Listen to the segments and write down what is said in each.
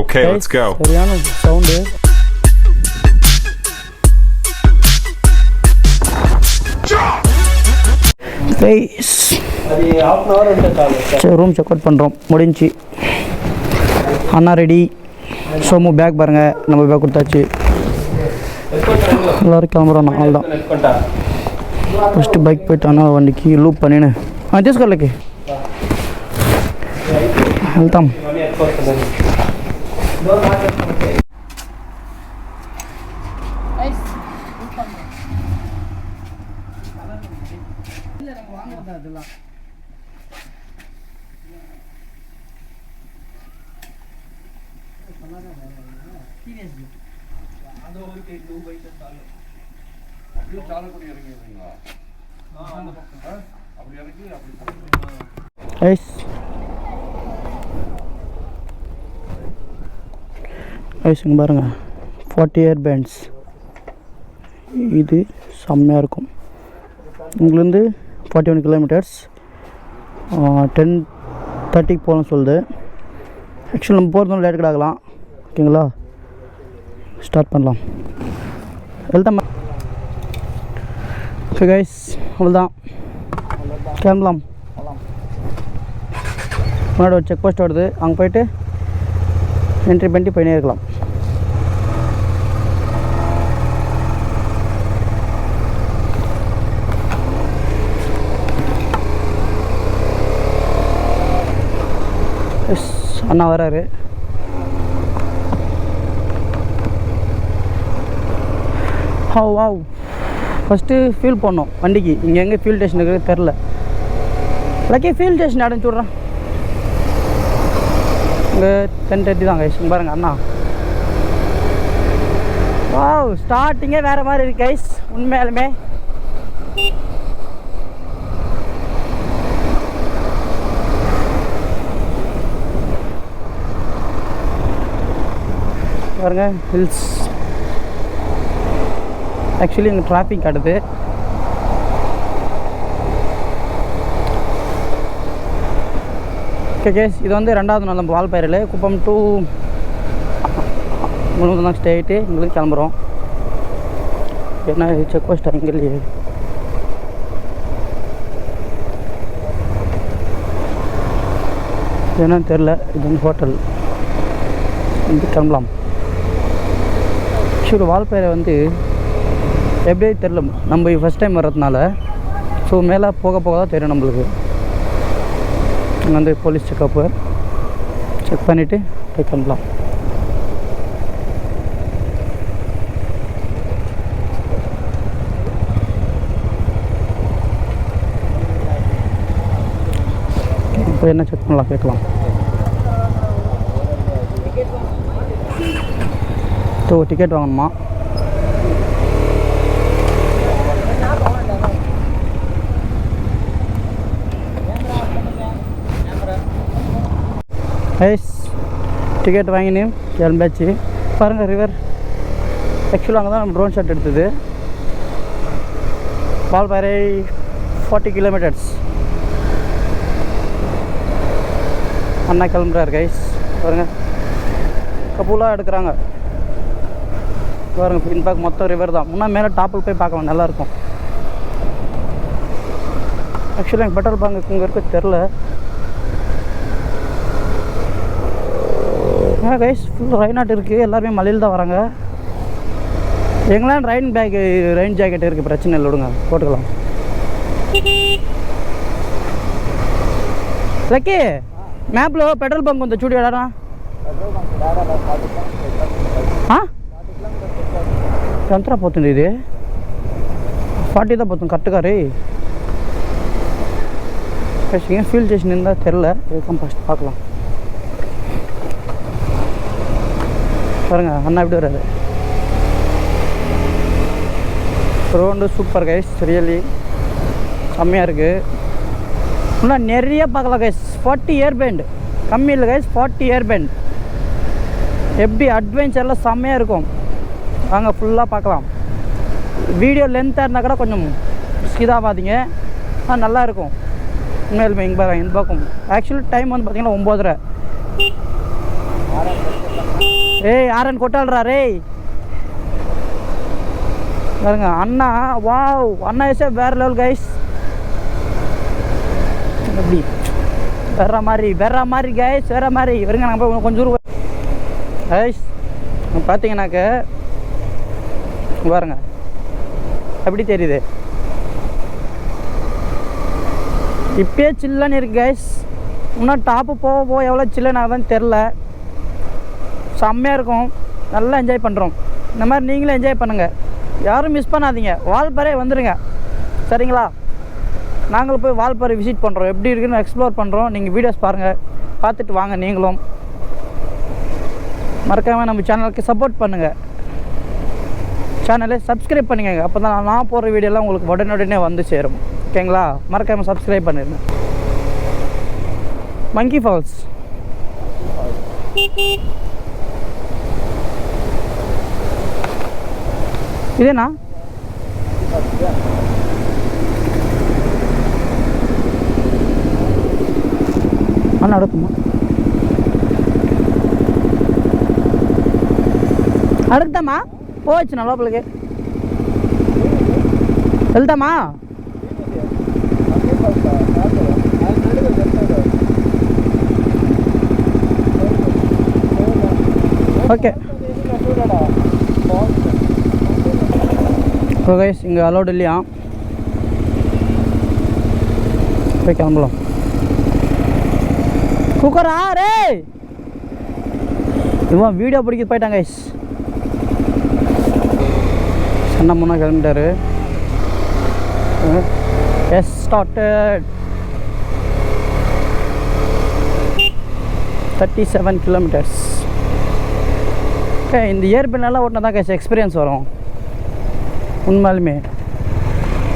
Okay, let's go. சரியான sound. சரி, room check out பண்ணுறோம். முடிஞ்சு அண்ணா ரெடி. சோமு பேக் பாருங்கள், நம்ம பேக் கொடுத்தாச்சு. எல்லோரும் கிளம்புறோம். அவ்வளோதான். ஃபஸ்ட்டு பைக் போயிட்டானா வண்டிக்கு லூப் பண்ணின்னு తీసుకోలేకి వెళ్తాం. இங்கே பாருங்க, 40 ஏர் பேண்ட்ஸ். இது செம்மையாக இருக்கும். இங்கேருந்து 41 கிலோமீட்டர்ஸ் 10:30 போகலாம் சொல்லுது. ஆக்சுவலி நம்ம போகிறதும் லேட் ஆகலாம். ஓகேங்களா, ஸ்டார்ட் பண்ணலாம். வெல்கம். ஓகே கைஸ், அவ்வளோதான், கிளம்பலாம். முன்னாடி ஒரு செக் போஸ்ட் வருது, அங்கே போய்ட்டு என்ட்ரி பண்ணிட்டு போயினே இருக்கலாம். எஸ், அண்ணா வராரு. வாவ், ஃபஸ்ட்டு ஃபியூல் பண்ணோம் வண்டிக்கு. இங்கே எங்கே ஃபியூல் ஸ்டேஷன் இருக்குது தெரில. லக்கி ஃபியூல் ஸ்டேஷன் அடைஞ்சு விட்றேன். இங்கே 10:30 தான் கைஸ். இங்கே பாருங்கள் அண்ணா. வாவ், ஸ்டார்டிங்கே வேறு மாதிரி இருக்கு கைஸ். உண்மையாலுமே பாருங்க, ஹில்ஸ். ஆக்சுவலி இங்கே டிராஃபிக் காட்டுது. ஓகே கேஸ், இது வந்து 2வது நாள் நம்ம வால்பாறையில் குப்பம் டு முழுவதும் ஸ்டே ஆகிட்டு எங்களுக்கு கிளம்புறோம். என்ன செக் போஸ்ட் இங்கே இல்லையே. என்னன்னு தெரில. இது வந்து ஹோட்டல். வந்து கிளம்பலாம். ஆக்சுவலி வால்பாறை வந்து எப்படியே தெரில, நம்ம ஃபஸ்ட் டைம் வர்றதுனால. ஸோ மேலே போக போக தான் தெரியும் நம்மளுக்கு. அங்கே வந்து போலீஸ் செக்கப்பு செக் பண்ணிவிட்டு போய் கிளம்பலாம். இப்போ என்ன செக் பண்ணலாம் கேட்கலாம். ஸோ டிக்கெட் வாங்கணுமா? ஐஸ் டிக்கெட் வாங்கினு கிளம்பாச்சு. பாருங்கள் ரிவர். ஆக்சுவலாக அங்கே தான் நம்ம ட்ரோன் ஷாட் எடுத்தது. வால்பாறை 40 கிலோமீட்டர்ஸ். அண்ணா கிளம்புறாரு கைஸ். பாருங்கள், கப்பூலாக எடுக்கிறாங்க. பாருங்கள், பின்பக்கம் மொத்தம் ரிவர் தான். முன்னா மேலே டாப்பில் போய் பார்க்கலாம், நல்லாயிருக்கும். ஆக்சுவலாக எங்கள் பெட்ரோல் பங்க் இங்கே இருக்க தெரில. கைஸ், ஃபுல் ரெயின் இருக்குது. எல்லாருமே மலையில் தான் வராங்க. எங்களாம் ரெயின் ஜாக்கெட் இருக்குது, பிரச்சனை இல்லை, விடுங்க போட்டுக்கலாம். லக்கி, మ్యాప్లో పెట్రోల్ బంక్ ఉందో చూడు. ఎడారా ఎంతరా పోతుంది? ఇది 40 தான் போతుంది கரெக்டுగా రే. ஏன் ஃபியூல் ஸ்டேஷன் இருந்தால் தெரில. இதுக்கும் ஃபஸ்ட் பார்க்கலாம். பாருங்க அண்ணா எப்படி வராது. ரோண்டு சூப்பர் கைஸ், ரியலி செம்மையாக இருக்குது. இன்னும் நிறைய பார்க்கலாம் கைஸ். 40 ஏர் பேண்ட் கம்மி இல்லை கைஸ். 40 ஏர் பேண்ட் எப்படி அட்வென்ச்சரில் செம்மையாக இருக்கும். வாங்க ஃபுல்லாக பார்க்கலாம். வீடியோ லென்த்தாக இருந்தால் கூட கொஞ்சம் ஸ்கிதாக பார்த்தீங்க. நல்லாயிருக்கும் உண்மையிலுமே. இங்கே பாருங்க, இந்த பக்கம் ஆக்சுவலி டைம் வந்து பார்த்திங்கன்னா 9:30. ஏய் ஆரன் கொட்டாள்றா ரேய் பாருங்க அண்ணா. வாவ் அண்ணா இஸ் வேற லெவல் கைஸ். எப்படி வேற மாதிரி கைஸ், வேற மாதிரி வருங்க. நாங்கள் கொஞ்சம் தூரம் கைஸ் பார்த்தீங்கன்னாக்க பாருங்க எப்படி தெரியுது. இப்பயே சில்லுன்னு இருக்கு கைஸ். இன்னும் டாப்பு போக எவ்வளோ சில்லுன்னு ஆகுதுன்னு தெரில. செம்மையாக இருக்கும். நல்லா என்ஜாய் பண்ணுறோம். இந்த மாதிரி நீங்களும் என்ஜாய் பண்ணுங்கள். யாரும் மிஸ் பண்ணாதீங்க. வால்பாறை வந்துடுங்க சரிங்களா. நாங்களும் போய் வால்பாறை விசிட் பண்ணுறோம். எப்படி இருக்குன்னு எக்ஸ்ப்ளோர் பண்ணுறோம். நீங்கள் வீடியோஸ் பாருங்கள், பார்த்துட்டு வாங்க. நீங்களும் மறக்காமல் நம்ம சேனலுக்கு சப்போர்ட் பண்ணுங்கள். சேனலை சப்ஸ்கிரைப் பண்ணிக்கங்க. அப்போ தான் நான் போடுற வீடியோலாம் உங்களுக்கு உடனே வந்து சேரும். ஓகேங்களா. மறக்காமல் சப்ஸ்கிரைப் பண்ணிடுங்க. மங்கி ஃபால்ஸ் இதேண்ணா. அண்ணா அடுக்குமா அடுத்தாம்மா போச்சுண்ணா லோப்பலுக்கு வெళ్తామా? ஓகே கைஸ் இங்கே அலோடு இல்லையா? போய் கிளம்பலாம். குக்கரா ரே இவன் வீடியோ பிடிக்க போயிட்டான் கைஸ். சண்டை முன்னா கிளம்பிட்டாரு. S started 37 kilometers. ஓகே இந்த ஏர்பின்னெல்லாம் ஓட்டினா தான் கைஸ் எக்ஸ்பீரியன்ஸ் வரும் உண்மையாலுமே.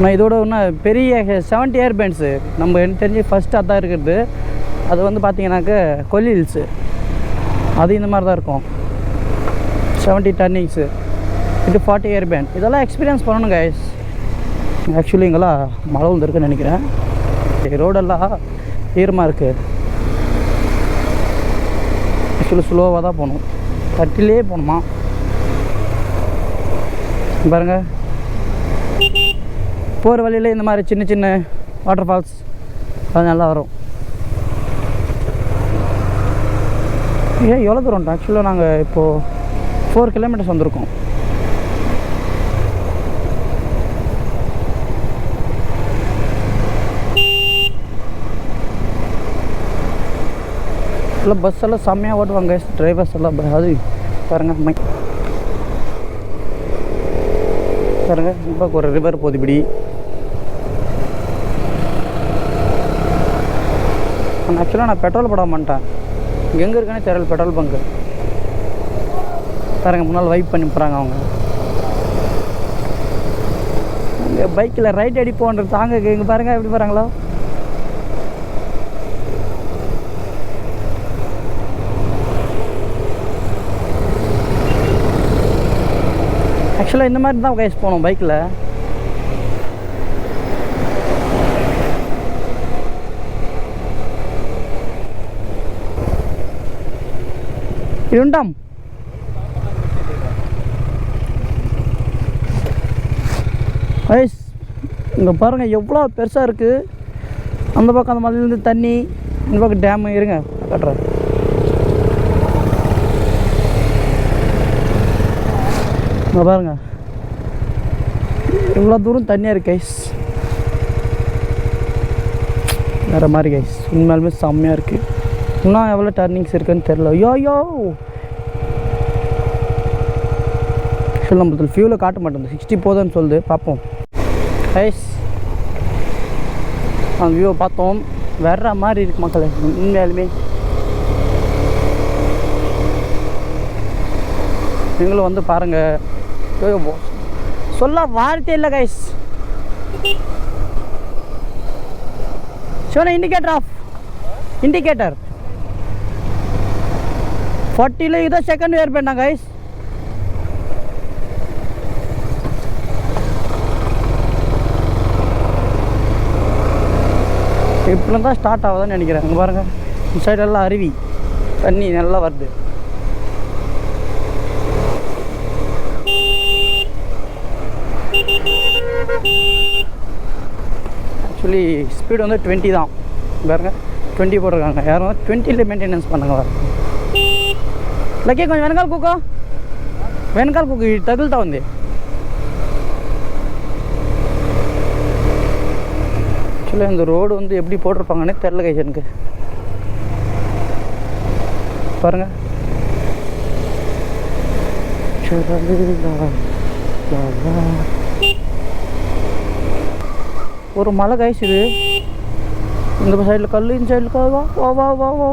நான் இதோட இன்னும் பெரிய 70 ஏர்பேண்ட்ஸு நம்ம எனக்கு தெரிஞ்சு ஃபஸ்ட்டு அதான் இருக்கிறது. அது வந்து பார்த்தீங்கன்னாக்க கொல்லி ஹில்ஸு, அது இந்த மாதிரி தான் இருக்கும். 70 டர்னிங்ஸு, இது 40 ஏர்பேண்ட். இதெல்லாம் எக்ஸ்பீரியன்ஸ் பண்ணணும் கைஸ். ஆக்சுவலி இங்கெல்லாம் மழை வந்துருக்குன்னு நினைக்கிறேன். ரோடெல்லாம் ஈரமாக இருக்குது. ஆக்சுவலி ஸ்லோவாக தான் போகணும், தட்டிலே போகணுமா பாருங்கள். போகிற வழியில் இந்த மாதிரி சின்ன சின்ன வாட்டர் ஃபால்ஸ் அது நல்லா வரும். எவ்வளோ தூரம்? ஆக்சுவலாக நாங்கள் இப்போது 4 kilometers வந்திருக்கோம். இல்லை பஸ் எல்லாம் செம்மையாக ஓட்டுவாங்க டிரைவர்ஸ் எல்லாம். அது பாருங்கள் பாருங்கள் இப்போ ஒரு ரிவர் போகுது இப்படி. ஆக்சுவலாக நான் பெட்ரோல் போட மாட்டேன். எங்கே இருக்குன்னு தெரியல பெட்ரோல் பங்கு. பாருங்கள் முன்னால் வைப் பண்ணி போகிறாங்க அவங்க. அங்கே பைக்கில் ரைட் அடிப்போன்றது தாங்க. இங்கே பாருங்கள் எப்படி போகிறாங்களோ. ஆக்சுவலாக இந்த மாதிரி தான் கைஸ் போகணும் பைக்கில். இதுண்டாம் கைஸ் இங்கே பாருங்கள் எவ்வளோ பெருசாக இருக்குது. அந்த பக்கம் அந்த மலையிலேருந்து தண்ணி, இந்த பக்கம் டேமு. இருங்க கட்டுறேன். இங்கே பாருங்கள் இவ்வளோ தூரம் தண்ணியாக இருக்கு கைஸ். வேறு மாதிரி கைஸ் உண்மையாலுமே செம்மையாக இருக்குது. இன்னும் எவ்வளோ டர்னிங்ஸ் இருக்குன்னு தெரில. யோ ஆக்சுவலாக நம்ம ஃபியூவில் காட்ட மாட்டேன். 60 போதுன்னு சொல்லுது. பார்ப்போம் கைஸ். அந்த வியூவை பார்த்தோம். வேற மாதிரி இருக்குது மக்களே உண்மையாலுமே. நீங்களும் வந்து பாருங்கள். சொல்ல வார்த்தை இல்லை கைஸ். சிவனா இண்டிகேட்டர் 40 இதான் செகண்ட் இயர் பண்ணா கைஸ். இப்படி தான் ஸ்டார்ட் ஆகுதுன்னு நினைக்கிறேன். இங்கே பாருங்கள் இந்த சைடெல்லாம் அருவி தண்ணி நல்லா வருது. ஆக்சுவலி ஸ்பீடு வந்து 20 தான் பாருங்க, 20 போட்டிருக்காங்க. யாரும் 20ல மெயின்டெனன்ஸ் பண்ணுங்க பாருங்க. లకే కొంచెం వెనకాల కూకో, వెనకాల కూకు తగులుతూ ఉంది. ஆக்சுவலாக இந்த ரோடு வந்து எப்படி போட்டிருப்பாங்கன்னே தெரில கைஸ் எனக்கு. பாருங்க ஒரு மலை கைஸ் இது. இந்த சைடில் கல், இந்த சைடில் வா வா வா வா வா.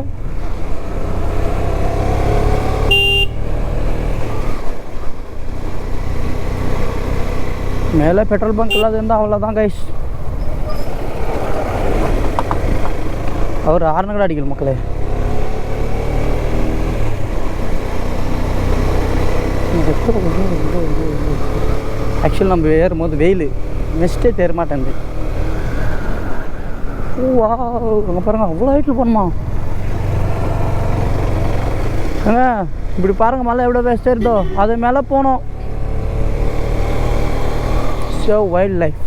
மேலே பெட்ரோல் பங்க் இல்லாத இருந்தால் அவ்வளோதான் கைஸ். அவர் ஆறுனு கூட அடிக்கல மக்களே. ஆக்சுவலி நம்ம ஏறும்போது வெயில் நெக்ஸ்ட்டே தேர மாட்டேங்குது. வா அங்கே பாருங்க, அவ்வளோ ஹைட்டில் போகணுமா? ஏங்க இப்படி பாருங்கள், மலை எவ்வளோ வேஸ்ட் இருந்தோ அது மேலே போனோம். So wild life.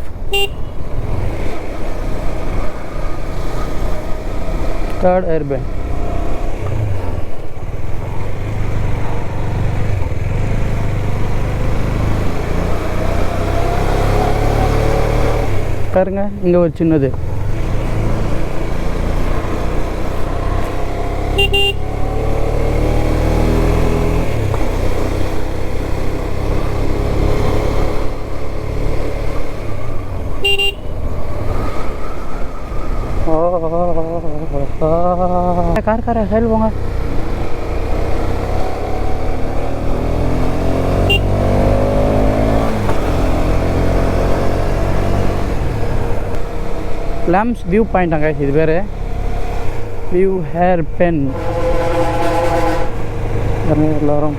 தேர்ட் ஏர்பேண்ட். பாருங்க இங்கே ஒரு சின்னது. கார் சைடு போங்க. லேம்ஸ் வியூ பாயிண்டாங்க இது பேர். View hairpin. எல்லாரும்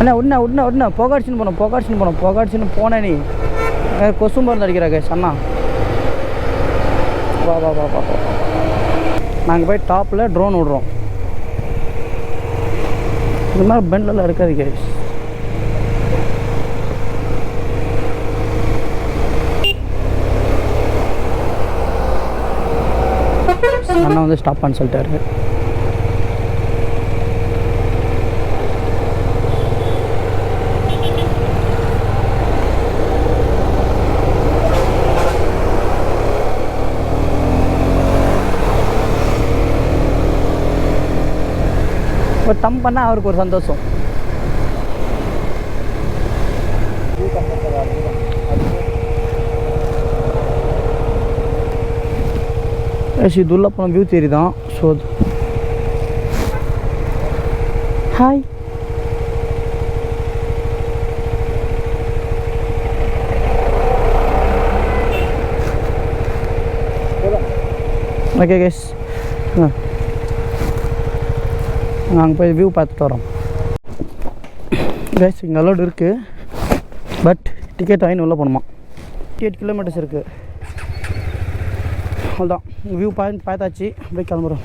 அண்ணா உடனே உடனே உடனே போகாடிச்சுன்னு போனேன் போனேன். நீ கொசு மருந்து அடிக்கிறாங்க அண்ணா. வா வா வா வா. நாங்கள் போய் டாப்பில் ட்ரோன் விடுறோம். இது மாதிரி பெண்ட்லாம் இருக்காது கேஸ். அண்ணா வந்து ஸ்டாப் பண்ண சொல்லிட்டாரு. ஒரு தம் பண்ணால் அவருக்கு ஒரு சந்தோஷம். இது உள்ள போன வியூ தெரியுதான். So hi. ஓகே கேஸ், நாங்கள் போய் வியூ பார்த்துட்டு வரோம். கேஸ் இங்கே அலோடு இருக்குது, பட் டிக்கெட் வாங்கி உள்ளே போகணுமா. 8 கிலோமீட்டர்ஸ் இருக்குது. அவ்வளோதான், வியூ பாயிண்ட் பார்த்தாச்சு, போய் கிளம்புறோம்.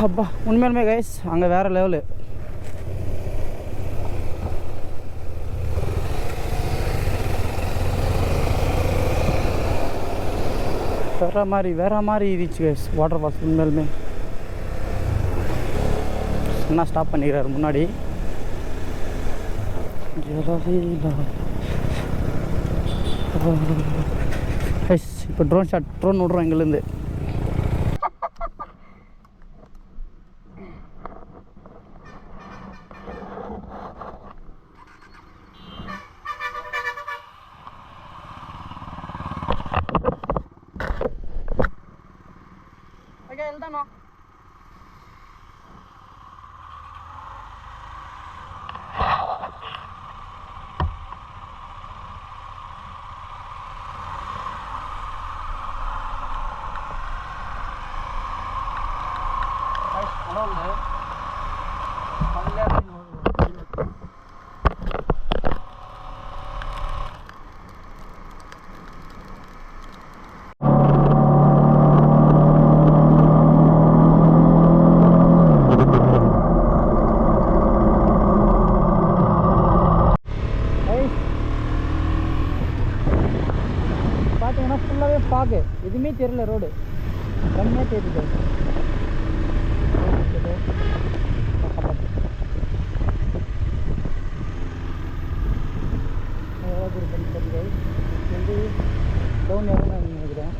அப்பா உண்மையிலுமே கைஸ் அங்கே வேறு லெவலு. வேறு மாதிரி இருந்துச்சு கைஸ் வாட்டர் ஃபால்ஸ். உண்மையிலுமே என்ன ஸ்டாப் பண்ணிக்கிறாரு முன்னாடி. கைஸ் இப்போ ட்ரோன் விட்றோம் எங்கேருந்து. వెళ్తాను. பார்த்தீங்கன்னா ஃபுல்லாகவே ஃபாகு, எதுவுமே தெரியல, ரோடு கம்மியாக தெரியுது. எவ்வளோ தூரம் பண்ணி தெரியுது வந்து டவுன் இறங்க நினைக்கிறேன்.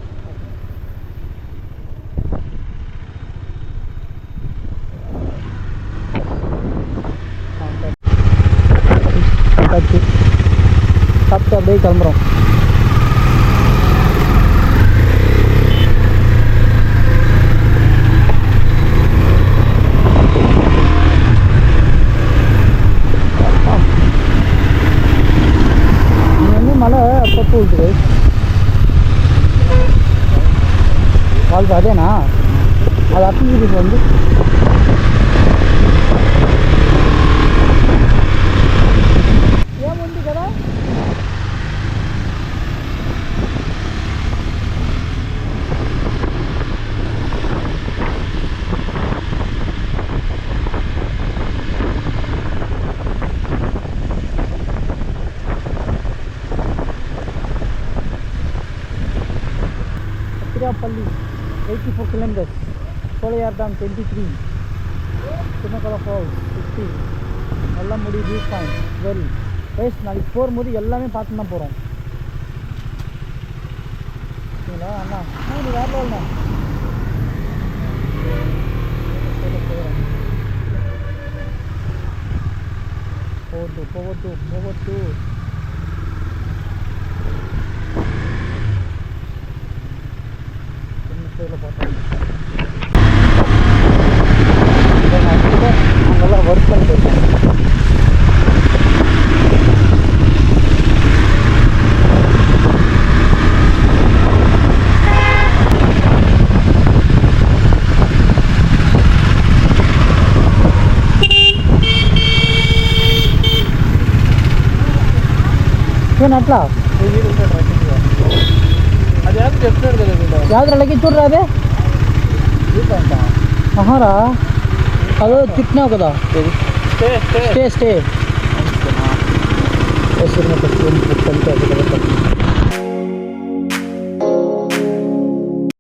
சாப்பிட்டு அப்படியே கிளம்புறோம். மழை அப்பப்போ விட்டுது. வாழ்க்கை அதேண்ணா, அது அப்படி வந்து ஏன் வந்து కదా Pali 84 kilometers, Kolayar Dam 23, Tunakala Falls 50, Allamudi View Point 12. Guys, நாளைக்கு போகும்போது எல்லாமே பார்த்து தான் போகிறோம். சரிங்களா அண்ணா? இது வேறு லெவல்ண்ணா. போகட்டு பார்த்தோம். அங்கெல்லாம் ஒர்க் பண்ணிட்டு இருக்கேன். ಏನು ಅಟ್ಲ ಅದು ಯಾಕೆ ಎಷ್ಟು ಹಿಡ್ದಿಲ್ಲ ಯಾವ್ದ್ರಲ್ಲಕ್ಕೆ ಚೂಡ್ರ ಅದೇ ಆಹಾರ ಅದು ಚಿಕ್ಕನೇ ಹೋಗೋದಾ ಸ್ಟೇ